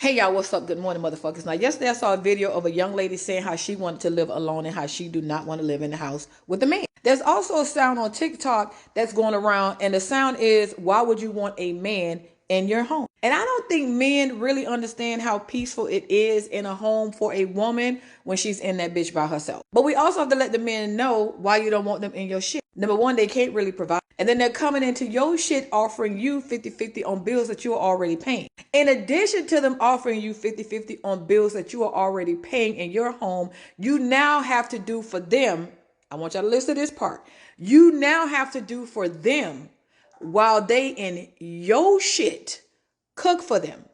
Hey y'all, what's up? Good morning, motherfuckers. Now, yesterday I saw a video of a young lady saying how she wanted to live alone and how she do not want to live in the house with a man. There's also a sound on TikTok that's going around, and the sound is, why would you want a man in your home? And I don't think men really understand how peaceful it is in a home for a woman when she's in that bitch by herself. But we also have to let the men know why you don't want them in your shit. Number one, they can't really provide. And then they're coming into your shit offering you 50-50 on bills that you're already paying. In addition to them offering you 50-50 on bills that you are already paying in your home, you now have to do for them. I want y'all to listen to this part. You now have to do for them while they in your shit. Cook for them,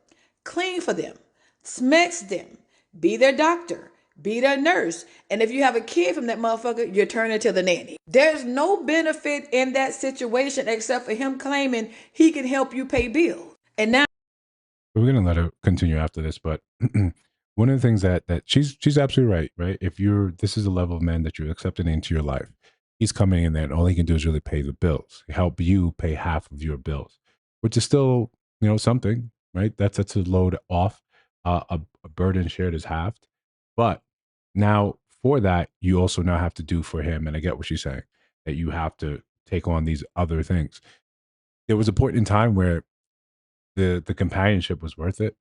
clean for them, smex them, be their doctor, be their nurse. And if you have a kid from that motherfucker, you're turning to the nanny. There's no benefit in that situation except for him claiming he can help you pay bills. And now We're gonna let her continue after this, but one of the things that she's absolutely right, right? If you're this is the level of man that you're accepting into your life, he's coming in there and all he can do is really pay the bills, help you pay half of your bills, which is still something, right? That's a load off. A burden shared is halved, but now for that you also now have to do for him, and I get what she's saying that you have to take on these other things. There was a point in time where the companionship was worth it,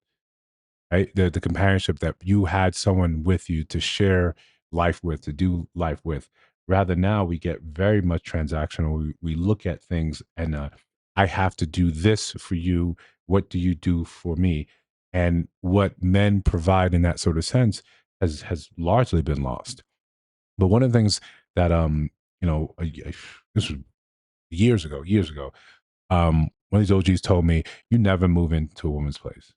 right? The companionship that you had someone with you to share life with, to do life with. Rather now we get very much transactional. We look at things and I have to do this for you. What do you do for me? And what men provide in that sort of sense has largely been lost. But one of the things that this was years ago, one of these OGs told me, you never move into a woman's place.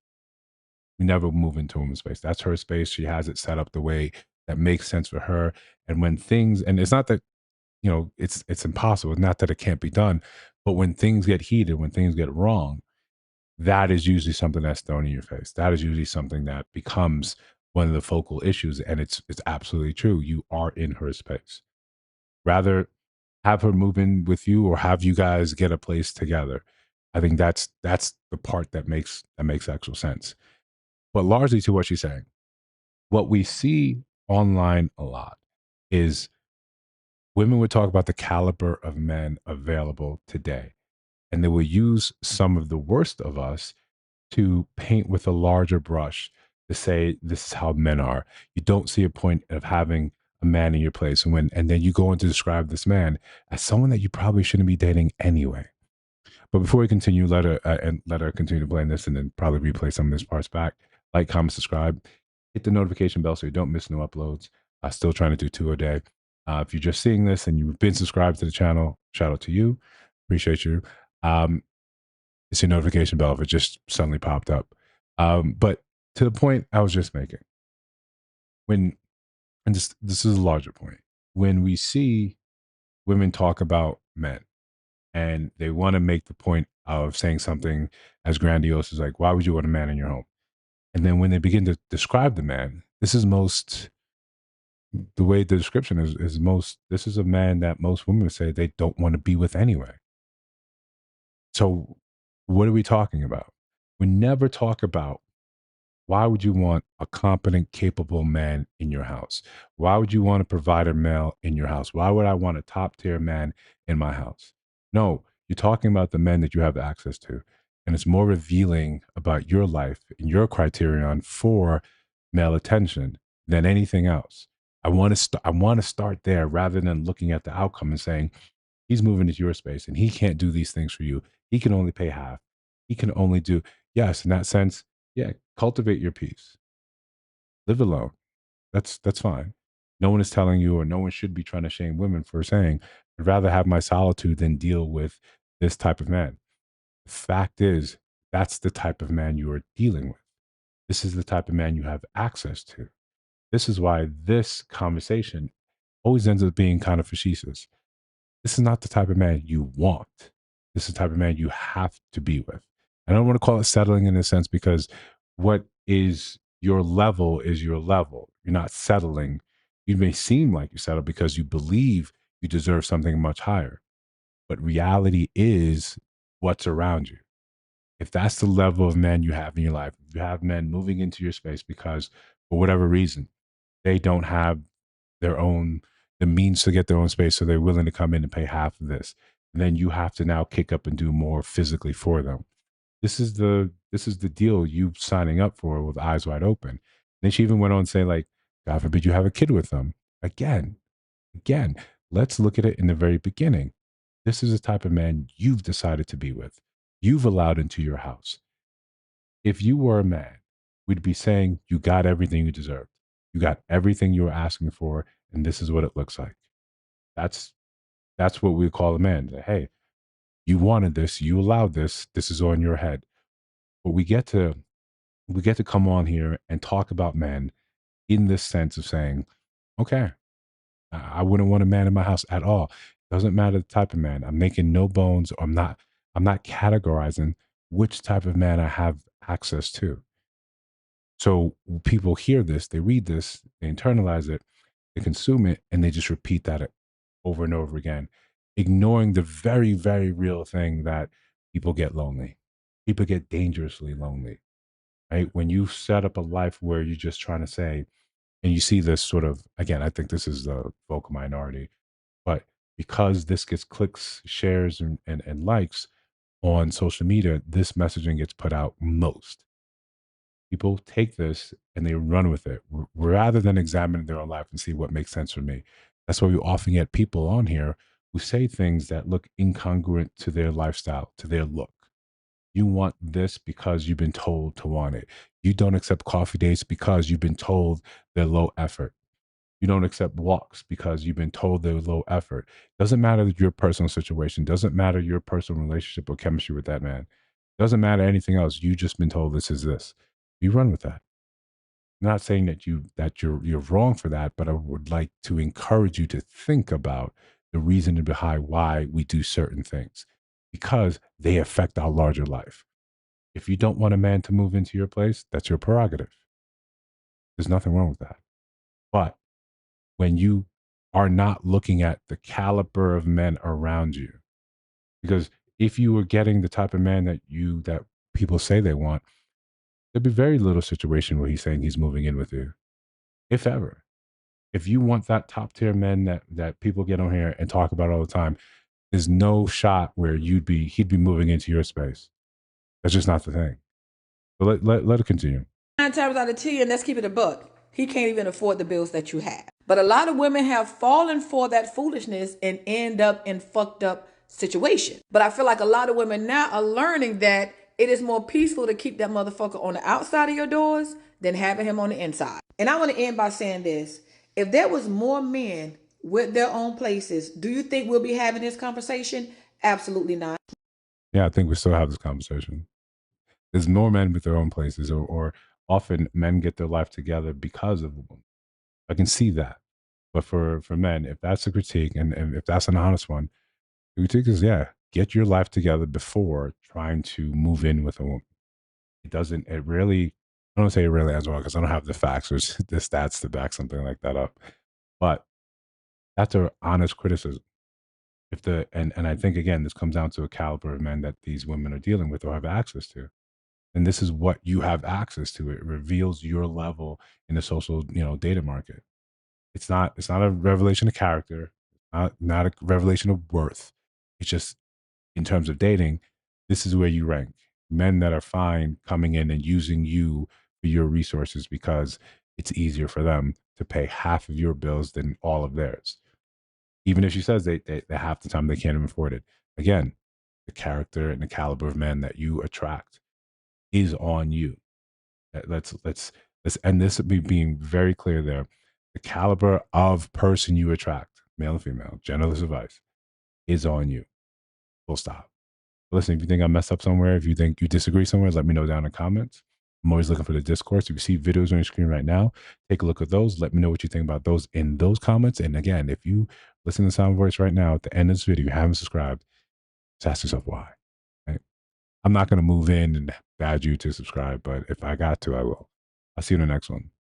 We never move into a woman's space. That's her space. She has it set up the way that makes sense for her. And when things, and it's not that, it's impossible. It's not that it can't be done, but when things get heated, when things get wrong, that is usually something that's thrown in your face. That is usually something that becomes one of the focal issues. And it's absolutely true. You are in her space. Rather have her move in with you or have you guys get a place together. I think that's the part that makes actual sense. But largely to what she's saying, what we see online a lot is women would talk about the caliber of men available today. And they will use some of the worst of us to paint with a larger brush to say this is how men are. You don't see a point of having a man in your place. And then you go on to describe this man as someone that you probably shouldn't be dating anyway. But before we continue, let her continue to blame this, and then probably replay some of these parts back. Like, comment, subscribe, hit the notification bell so you don't miss new uploads. Still trying to do 2 a day. If you're just seeing this and you've been subscribed to the channel, shout out to you. Appreciate you. Um, it's your notification bell if it just suddenly popped up. But to the point I was just making, when and this is a larger point, when we see women talk about men and they want to make the point of saying something as grandiose as like, why would you want a man in your home? And then when they begin to describe the man, this is most the way the description is most this is a man that most women would say they don't want to be with anyway. So what are we talking about? We never talk about why would you want a competent, capable man in your house? Why would you want a provider male in your house? Why would I want a top tier man in my house? No, you're talking about the men that you have access to. And it's more revealing about your life and your criterion for male attention than anything else. I want to start there rather than looking at the outcome and saying, he's moving into your space and he can't do these things for you. He can only pay half. He can only do, yes, in that sense, yeah, cultivate your peace. Live alone. That's fine. No one is telling you, or no one should be trying to shame women for saying, I'd rather have my solitude than deal with this type of man. The fact is, that's the type of man you are dealing with. This is the type of man you have access to. This is why this conversation always ends up being kind of facetious. This is not the type of man you want. This is the type of man you have to be with. I don't want to call it settling in a sense because what is your level is your level. You're not settling. You may seem like you settle because you believe you deserve something much higher, but reality is what's around you. If that's the level of men you have in your life, if you have men moving into your space because for whatever reason they don't have their own the means to get their own space, so they're willing to come in and pay half of this, and then you have to now kick up and do more physically for them. This is the deal you signing up for with eyes wide open. Then she even went on to say, like, God forbid you have a kid with them. Again, let's look at it in the very beginning. This is the type of man you've decided to be with. You've allowed into your house. If you were a man, we'd be saying you got everything you deserved. You got everything you were asking for, and this is what it looks like. That's that's what we call a man. That, hey, you wanted this, you allowed this, this is on your head. But we get to come on here and talk about men in this sense of saying, okay, I wouldn't want a man in my house at all. Doesn't matter the type of man. I'm making no bones. I'm not categorizing which type of man I have access to. So people hear this, they read this, they internalize it, they consume it, and they just repeat that over and over again, ignoring the very, very real thing that people get lonely. People get dangerously lonely, right? When you set up a life where you're just trying to say, and you see this sort of, again, I think this is the vocal minority, but because this gets clicks, shares, and likes on social media, this messaging gets put out most. People take this and they run with it rather than examining their own life and see what makes sense for me. That's why we often get people on here who say things that look incongruent to their lifestyle, to their look. You want this because you've been told to want it. You don't accept coffee dates because you've been told they're low effort. You don't accept walks because you've been told they're low effort. Doesn't matter your personal situation, doesn't matter your personal relationship or chemistry with that man. Doesn't matter anything else. You just been told this is this. You run with that. I'm not saying that you're wrong for that, but I would like to encourage you to think about the reason behind why we do certain things because they affect our larger life. If you don't want a man to move into your place, that's your prerogative. There's nothing wrong with that. But when you are not looking at the caliber of men around you, because if you were getting the type of man that people say they want, there'd be very little situation where he's saying he's moving in with you, if ever. If you want that top tier men that people get on here and talk about all the time, there's no shot where he'd be moving into your space. That's just not the thing. But let it continue. 9 times out of 10, let's keep it a buck. He can't even afford the bills that you have. But a lot of women have fallen for that foolishness and end up in fucked up situation. But I feel like a lot of women now are learning that it is more peaceful to keep that motherfucker on the outside of your doors than having him on the inside. And I want to end by saying this. If there was more men with their own places, do you think we'll be having this conversation? Absolutely not. Yeah, I think we still have this conversation. There's more men with their own places, or often men get their life together because of a woman. I can see that. But for men, if that's a critique and if that's an honest one, the critique is, yeah, get your life together before trying to move in with a woman. It really, I don't say it really as well because I don't have the facts or the stats to back something like that up. But that's an honest criticism. If the and I think again, this comes down to a caliber of men that these women are dealing with or have access to. And this is what you have access to. It reveals your level in the social, data market. It's not a revelation of character, not a revelation of worth. It's just in terms of dating, this is where you rank. Men that are fine coming in and using you for your resources because it's easier for them to pay half of your bills than all of theirs. Even if she says they half the time they can't even afford it. Again, the character and the caliber of men that you attract is on you. Let's end this being very clear there. The caliber of person you attract, male and female, genderless advice, is on you. Full stop. Listen, if you think I messed up somewhere, if you think you disagree somewhere, let me know down in the comments. I'm always looking for the discourse. You can see videos on your screen right now. Take a look at those. Let me know what you think about those in those comments. And again, if you listen to Sound Voice right now at the end of this video, you haven't subscribed, just ask yourself why. Right? I'm not going to move in and badge you to subscribe, but if I got to, I will. I'll see you in the next one.